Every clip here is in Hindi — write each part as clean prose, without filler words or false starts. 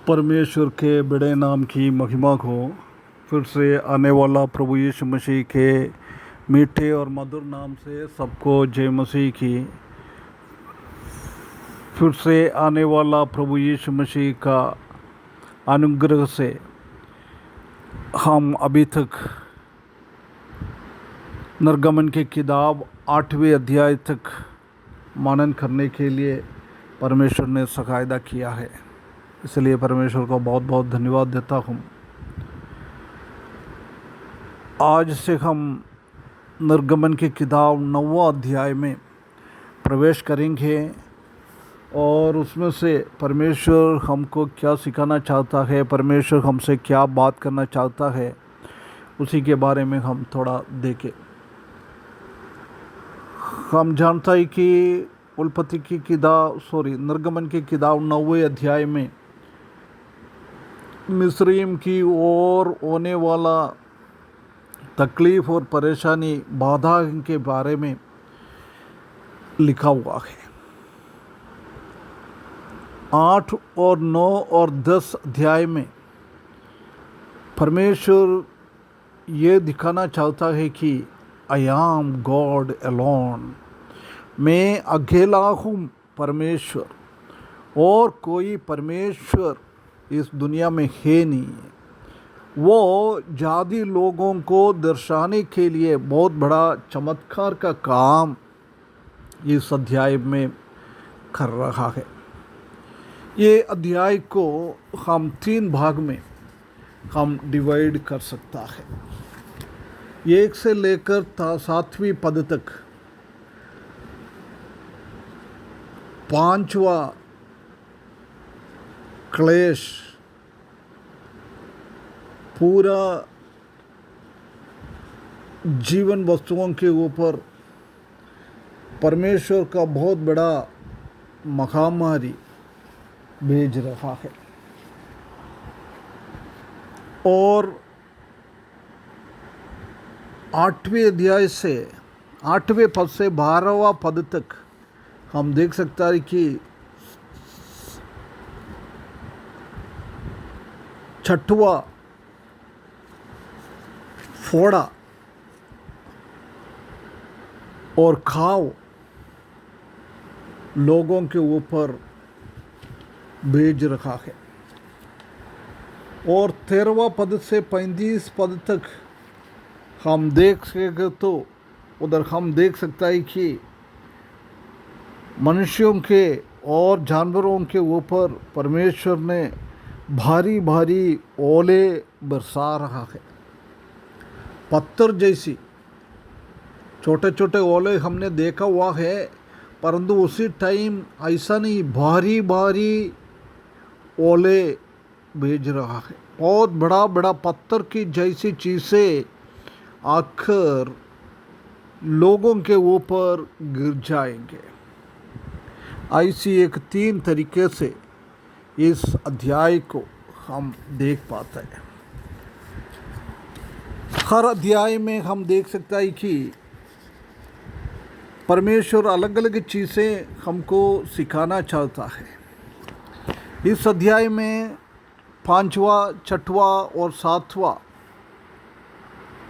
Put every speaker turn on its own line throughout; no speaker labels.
परमेश्वर के बड़े नाम की महिमा को फिर से आने वाला प्रभु यीशु मसीह के मीठे और मधुर नाम से सबको जय मसीह की। फिर से आने वाला प्रभु यीशु मसीह का अनुग्रह से हम अभी तक निर्गमन की किताब 8वें अध्याय तक मनन करने के लिए परमेश्वर ने सहायता किया है, इसलिए परमेश्वर को बहुत बहुत धन्यवाद देता हूँ। आज से हम निर्गमन की किताब 9वां अध्याय में प्रवेश करेंगे और उसमें से परमेश्वर हमको क्या सिखाना चाहता है, परमेश्वर हमसे क्या बात करना चाहता है, उसी के बारे में हम थोड़ा देखें। हम जानता है कि उत्पत्ति की किताब निर्गमन की किताब 9वें अध्याय में मिस्रीम की ओर होने वाला तकलीफ़ और परेशानी बाधा के बारे में लिखा हुआ है। 8 और 9 और 10 अध्याय में परमेश्वर ये दिखाना चाहता है कि आई एम गॉड अलोन, मैं अकेला हूँ परमेश्वर, और कोई परमेश्वर इस दुनिया में है नहीं है। वो जाति लोगों को दर्शाने के लिए बहुत बड़ा चमत्कार का काम इस अध्याय में कर रहा है। ये अध्याय को हम 3 भाग में हम डिवाइड कर सकता है। 1 से लेकर 7वीं पद तक 5वां क्लेश पूरा जीवन वस्तुओं के ऊपर परमेश्वर का बहुत बड़ा महामारी भेज रहा है, और 8वें अध्याय से 8वें पद से 12वां पद तक हम देख सकते हैं कि 6वां फोड़ा और खाव लोगों के ऊपर भेज रखा है, और 13वां पद से 35 पद तक हम देख सके तो उधर हम देख सकता है कि मनुष्यों के और जानवरों के ऊपर परमेश्वर ने भारी भारी ओले बरसा रहा है। पत्थर जैसी छोटे छोटे ओले हमने देखा हुआ है, परंतु उसी टाइम ऐसा नहीं, भारी भारी ओले भेज रहा है। बहुत बड़ा बड़ा पत्थर की जैसी चीज़ें आकर लोगों के ऊपर गिर जाएंगे। ऐसी एक 3 तरीके से इस अध्याय को हम देख पाते हैं। हर अध्याय में हम देख सकता है कि परमेश्वर अलग अलग चीज़ें हमको सिखाना चाहता है। इस अध्याय में 5वां, 6वां और 7वां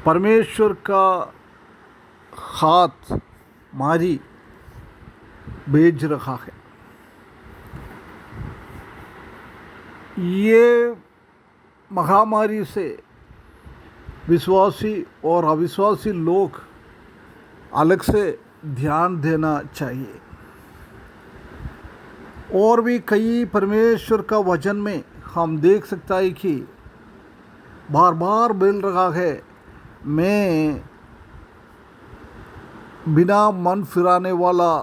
परमेश्वर का हाथ मारी भेज रहा है। ये महामारी से विश्वासी और अविश्वासी लोग अलग से ध्यान देना चाहिए। और भी कई परमेश्वर का वचन में हम देख सकता है कि बार बार बोल रहा है, मैं बिना मन फिराने वाला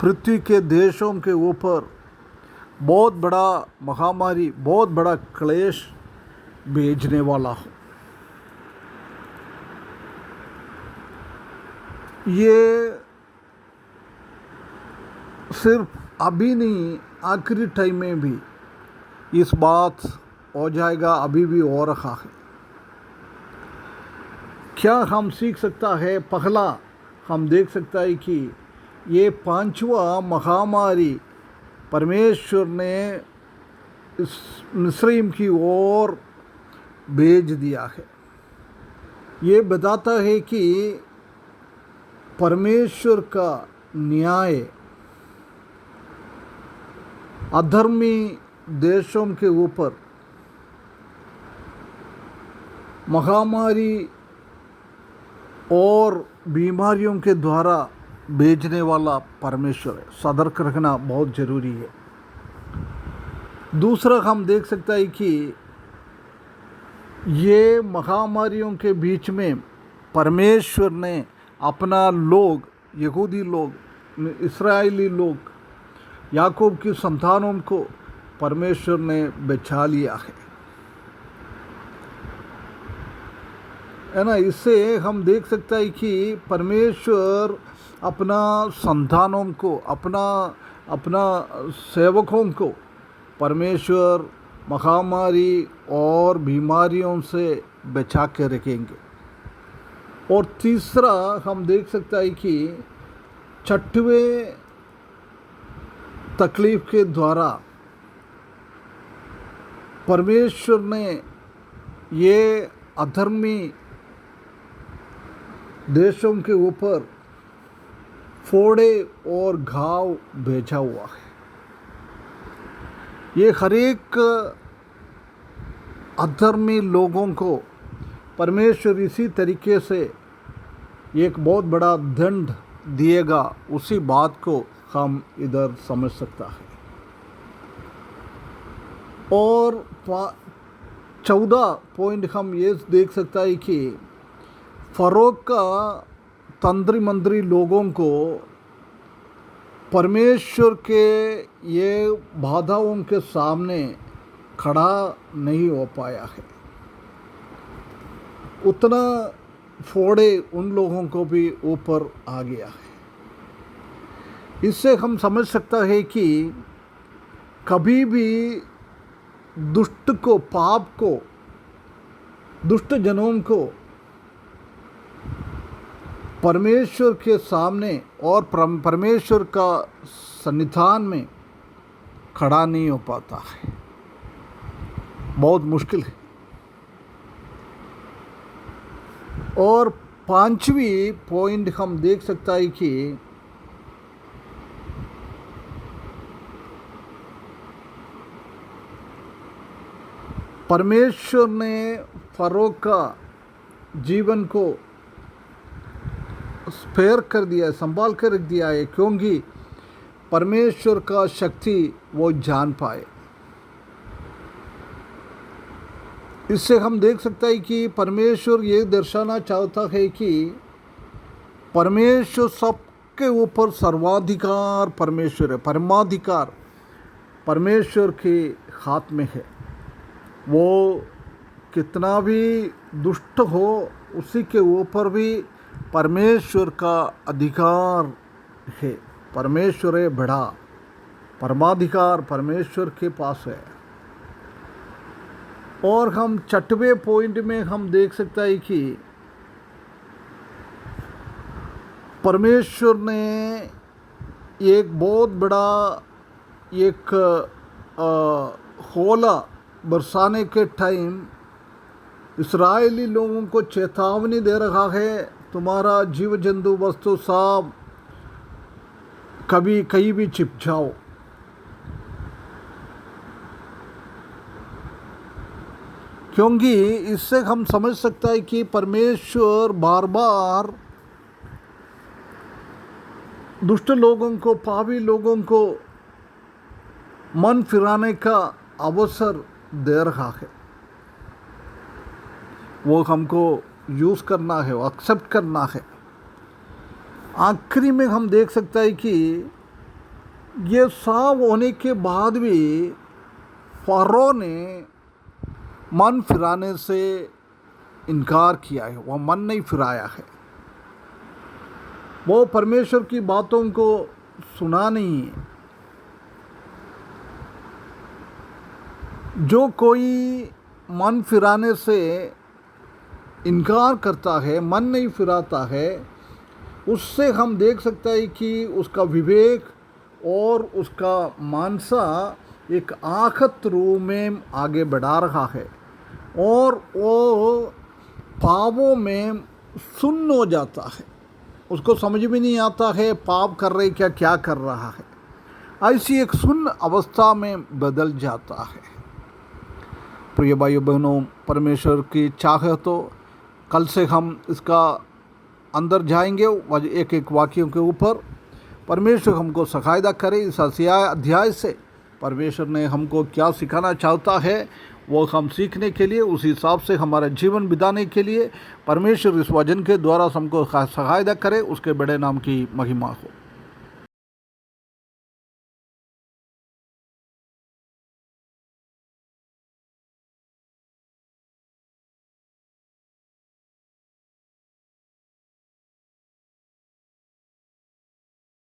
पृथ्वी के देशों के ऊपर बहुत बड़ा महामारी, बहुत बड़ा क्लेश भेजने वाला हूँ। ये सिर्फ अभी नहीं, आखिरी टाइम में भी इस बात हो जाएगा, अभी भी हो रहा है। क्या हम सीख सकता है? पहला हम देख सकता है कि ये 5वां महामारी परमेश्वर ने इस मिस्रईम की ओर भेज दिया है। ये बताता है कि परमेश्वर का न्याय अधर्मी देशों के ऊपर महामारी और बीमारियों के द्वारा भेजने वाला परमेश्वर है। सतर्क रखना बहुत ज़रूरी है। दूसरा हम देख सकते हैं कि ये महामारियों के बीच में परमेश्वर ने अपना लोग, यहूदी लोग, इस्राएली लोग, याकूब की संतानों को परमेश्वर ने बचा लिया है ना। इससे हम देख सकते हैं कि परमेश्वर अपना संतानों को, अपना सेवकों को परमेश्वर महामारी और बीमारियों से बचा के रखेंगे। और तीसरा हम देख सकते हैं कि छठवें तकलीफ के द्वारा परमेश्वर ने ये अधर्मी देशों के ऊपर फोड़े और घाव भेजा हुआ है। ये हर एक अधर्मी लोगों को परमेश्वर इसी तरीके से एक बहुत बड़ा दंड दिएगा, उसी बात को हम इधर समझ सकता है। और 14 पॉइंट हम ये देख सकता है कि फरोह का तंत्री मंत्री लोगों को परमेश्वर के ये बाधाओं के सामने खड़ा नहीं हो पाया है। उतना फोड़े उन लोगों को भी ऊपर आ गया है। इससे हम समझ सकता है कि कभी भी दुष्ट को, पाप को, दुष्ट जनों को परमेश्वर के सामने और परमेश्वर का सन्निधान में खड़ा नहीं हो पाता है। बहुत मुश्किल है। और 5वीं पॉइंट हम देख सकता है कि परमेश्वर ने फरोह का जीवन को स्पेयर कर दिया है, संभाल कर रख दिया है, क्योंकि परमेश्वर का शक्ति वो जान पाए। इससे हम देख सकते हैं कि परमेश्वर ये दर्शाना चाहता है कि परमेश्वर सबके ऊपर सर्वाधिकार परमेश्वर है, परमाधिकार परमेश्वर के हाथ में है। वो कितना भी दुष्ट हो, उसी के ऊपर भी परमेश्वर का अधिकार है। परमेश्वर है बड़ा, परमाधिकार परमेश्वर के पास है। और हम 6वें पॉइंट में हम देख सकते हैं कि परमेश्वर ने एक बहुत बड़ा एक होला बरसाने के टाइम इस्राएली लोगों को चेतावनी दे रहा है, तुम्हारा जीव जंतु वस्तु सब कभी कहीं भी छिप जाओ। क्योंकि इससे हम समझ सकता है कि परमेश्वर बार बार दुष्ट लोगों को, पापी लोगों को मन फिराने का अवसर दे रहा है। वो हमको यूज़ करना है, एक्सेप्ट करना है। आखिरी में हम देख सकते हैं कि ये सब होने के बाद भी फरो ने मन फिराने से इनकार किया है। वह मन नहीं फिराया है, वो परमेश्वर की बातों को सुना नहीं है। जो कोई मन फिराने से इनकार करता है, मन नहीं फिराता है, उससे हम देख सकते हैं कि उसका विवेक और उसका मानसा एक आखत रूह में आगे बढ़ा रहा है और वो पापों में सुन्न हो जाता है, उसको समझ में नहीं आता है पाप कर रहे क्या कर रहा है, ऐसी एक सुन्न अवस्था में बदल जाता है। प्रिय भाइयों बहनों, परमेश्वर की चाह है तो कल से हम इसका अंदर जाएंगे एक एक वाक्यों के ऊपर। परमेश्वर हमको सहायता करे। इस अध्याय से परमेश्वर ने हमको क्या सिखाना चाहता है वो हम सीखने के लिए, उस हिसाब से हमारा जीवन बिताने के लिए परमेश्वर इस वचन के द्वारा हमको सहायता करे। उसके बड़े नाम की महिमा हो।